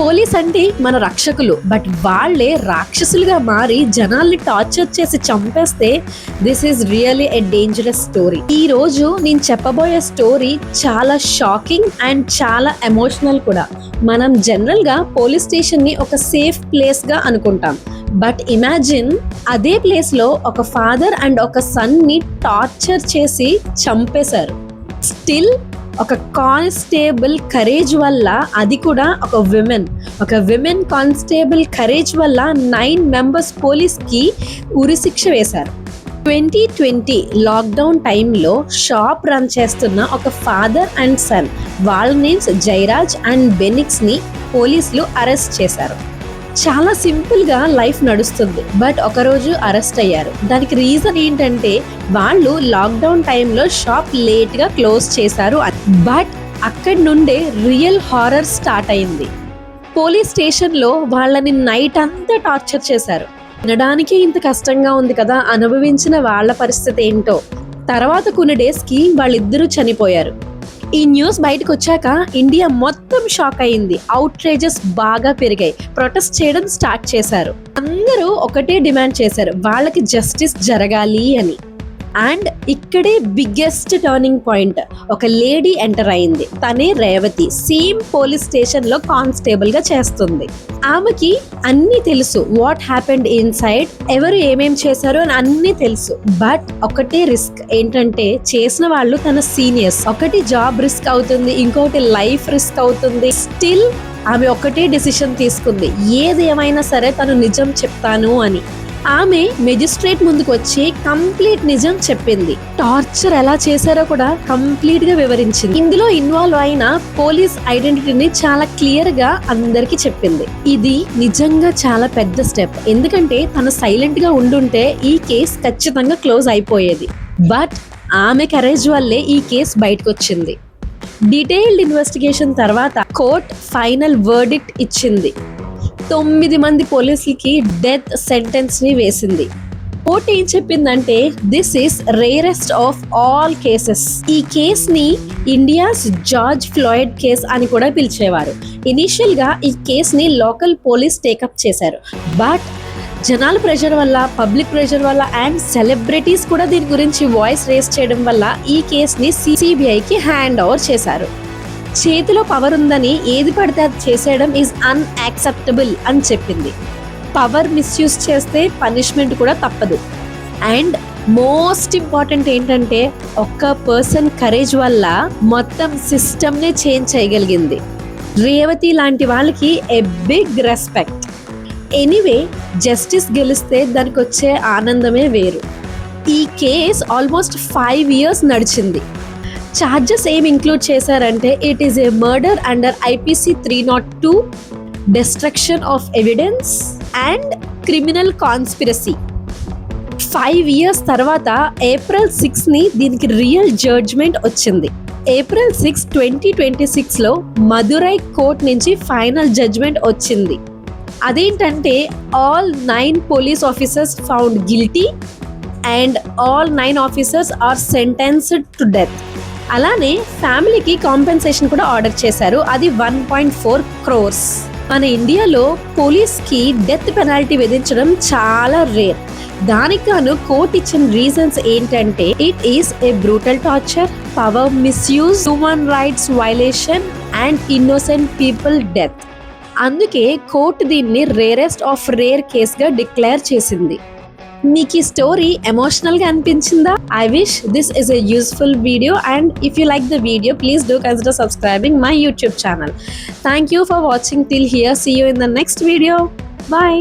Police అంటే మన రక్షకులు, but వాళ్ళే రాక్షసులుగా మారి జనాల్ని టార్చర్ చేసి చంపేస్తే this is really a dangerous story. ఈ రోజు నేను చెప్పబోయే స్టోరీ చాలా షాకింగ్ అండ్ చాలా ఎమోషనల్ కూడా. మనం జనరల్ గా పోలీస్ స్టేషన్ ని ఒక సేఫ్ ప్లేస్ గా అనుకుంటాం, బట్ ఇమాజిన్ అదే ప్లేస్ లో ఒక ఫాదర్ అండ్ ఒక సన్ ని టార్చర్ చేసి చంపేశారు. స్టిల్ ఒక కానిస్టేబుల్ కరేజ్ వల్ల, అది కూడా ఒక విమెన్ కానిస్టేబుల్ కరేజ్ వల్ల 9 మెంబర్స్ పోలీస్ కి ఉరిశిక్ష వేశారు. 2020 లాక్డౌన్ టైంలో షాప్ రన్ చేస్తున్న ఒక ఫాదర్ అండ్ సన్, వాళ్ళ నేమ్స్ జయరాజ్ అండ్ బెనిక్స్ ని పోలీసులు అరెస్ట్ చేశారు. చాలా సింపుల్ గా లైఫ్ నడుస్తుంది, బట్ ఒకరోజు అరెస్ట్ అయ్యారు. దానికి రీజన్ ఏంటంటే వాళ్ళు లాక్డౌన్ టైంలో షాప్ లేట్ గా క్లోజ్ చేశారు. బట్ అక్కడి నుండే రియల్ హారర్ స్టార్ట్ అయింది. పోలీస్ స్టేషన్ లో వాళ్ళని నైట్ అంతా టార్చర్ చేశారు. వినడానికే ఇంత కష్టంగా ఉంది కదా, అనుభవించిన వాళ్ళ పరిస్థితి ఏంటో. తర్వాత కొన్ని డేస్ కి వాళ్ళిద్దరూ చనిపోయారు. ఈ న్యూస్ బయటకు వచ్చాక ఇండియా మొత్తం షాక్ అయింది. అవుట్రేజెస్ బాగా పెరిగాయి. ప్రొటెస్ట్ చేయడం స్టార్ట్ చేశారు. అందరూ ఒకటే డిమాండ్ చేశారు, వాళ్ళకి జస్టిస్ జరగాలి అని. అండ్ ఇక్కడే బిగ్గెస్ట్ టర్నింగ్ పాయింట్. ఒక లేడీ ఎంటర్ అయింది. తనే రేవతి. సేమ్ పోలీస్ స్టేషన్ లో కానిస్టేబుల్ గా చేస్తుంది. ఆమెకి అన్ని తెలుసు, వాట్ హ్యాపెండ్ ఇన్ సైడ్, ఎవరు ఏమేం చేశారు అని అన్ని తెలుసు. బట్ ఒకటే రిస్క్ ఏంటంటే చేసిన వాళ్ళు తన సీనియర్స్. ఒకటి జాబ్ రిస్క్ అవుతుంది, ఇంకొకటి లైఫ్ రిస్క్ అవుతుంది. స్టిల్ ఆమె ఒకటే డిసిషన్ తీసుకుంది, ఏది ఏమైనా సరే తను నిజం చెప్తాను అని. ఆమె మెజిస్ట్రేట్ ముందుకు వచ్చి కంప్లీట్ నిజం చెప్పింది. టార్చర్ ఎలా చేశారో కూడా కంప్లీట్ గా వివరించింది. ఇందులో ఇన్వాల్వ్ అయిన పోలీస్ ఐడెంటిటీని చాలా క్లియర్ గా అందరికి చెప్పింది. ఇది నిజంగా చాలా పెద్ద స్టెప్, ఎందుకంటే తను సైలెంట్ గా ఉండుంటే ఈ కేసు ఖచ్చితంగా క్లోజ్ అయిపోయేది. బట్ ఆమె కరేజ్ వల్లే ఈ కేసు బయటకు వచ్చింది. డీటెయిల్డ్ ఇన్వెస్టిగేషన్ తర్వాత కోర్ట్ ఫైనల్ వర్డిక్ట్ ఇచ్చింది. 9 మంది పోలీసులకి డెత్ సెంటెన్స్ ని వేసింది. కోర్ట్ ఏం చెప్పిందంటే this is rarest of all cases. ఈ కేస్ ని ఇండియాస్ జార్జ్ ఫ్లాయిడ్ కేస్ అని కూడా పిలిచేవారు. ఇనిషియల్ గా ఈ కేస్ ని లోకల్ పోలీస్ టేకప్ చేశారు. బట్ జనాల ప్రెషర్ వల్ల, పబ్లిక్ ప్రెషర్ వల్ల అండ్ సెలబ్రిటీస్ కూడా దీని గురించి వాయిస్ రేస్ చేయడం వల్ల ఈ కేస్ ని సిబిఐకి హ్యాండ్ ఓవర్ చేశారు. చేతిలో పవర్ ఉందని ఏది పడితే అది చేసేయడం ఈజ్ అన్యాక్సెప్టబుల్ అని చెప్పింది. పవర్ మిస్యూజ్ చేస్తే పనిష్మెంట్ కూడా తప్పదు. అండ్ మోస్ట్ ఇంపార్టెంట్ ఏంటంటే ఒక్క పర్సన్ కరేజ్ వల్ల మొత్తం సిస్టమ్ నే చేంజ్ చేయగలిగింది. రేవతి లాంటి వాళ్ళకి a big respect. Anyway, justice గెలిస్తే దానికి వచ్చే ఆనందమే వేరు. ఈ కేస్ ఆల్మోస్ట్ 5 years నడిచింది. చార్జెస్ ఏం ఇంక్లూడ్ చేశారంటే it is a murder under IPC 302, destruction of evidence and criminal conspiracy. 5 years తర్వాత April 6 ని దీనికి రియల్ జడ్జ్మెంట్ వచ్చింది. April 6, 2026 లో మదురై కోర్ట్ నుంచి ఫైనల్ జడ్జ్మెంట్ వచ్చింది. అదేంటంటే all 9 police officers found guilty and all 9 officers are sentenced to death. అలానే ఫ్యామిలీకి కాంపెన్సేషన్ కూడా ఆర్డర్ చేశారు. అది 1.4 crores. మన ఇండియాలో పోలీస్ కి డెత్ పెనాల్టీ విధించడం చాలా రేర్. దానికి గాను కోర్ట్ ఇచ్చిన రీజన్స్ ఏంటంటే it is A brutal torture, power misuse, human rights violation and innocent people death. అందుకే కోర్టు దీన్ని రేరెస్ట్ ఆఫ్ రేర్ కేస్ గా డిక్లేర్ చేసింది. మీకు ఈ స్టోరీ ఎమోషనల్ గా అనిపించిందా? I wish this is a useful video, and if you like the video, please do consider subscribing my YouTube channel. Thank you for watching till here. See you in the next video. Bye.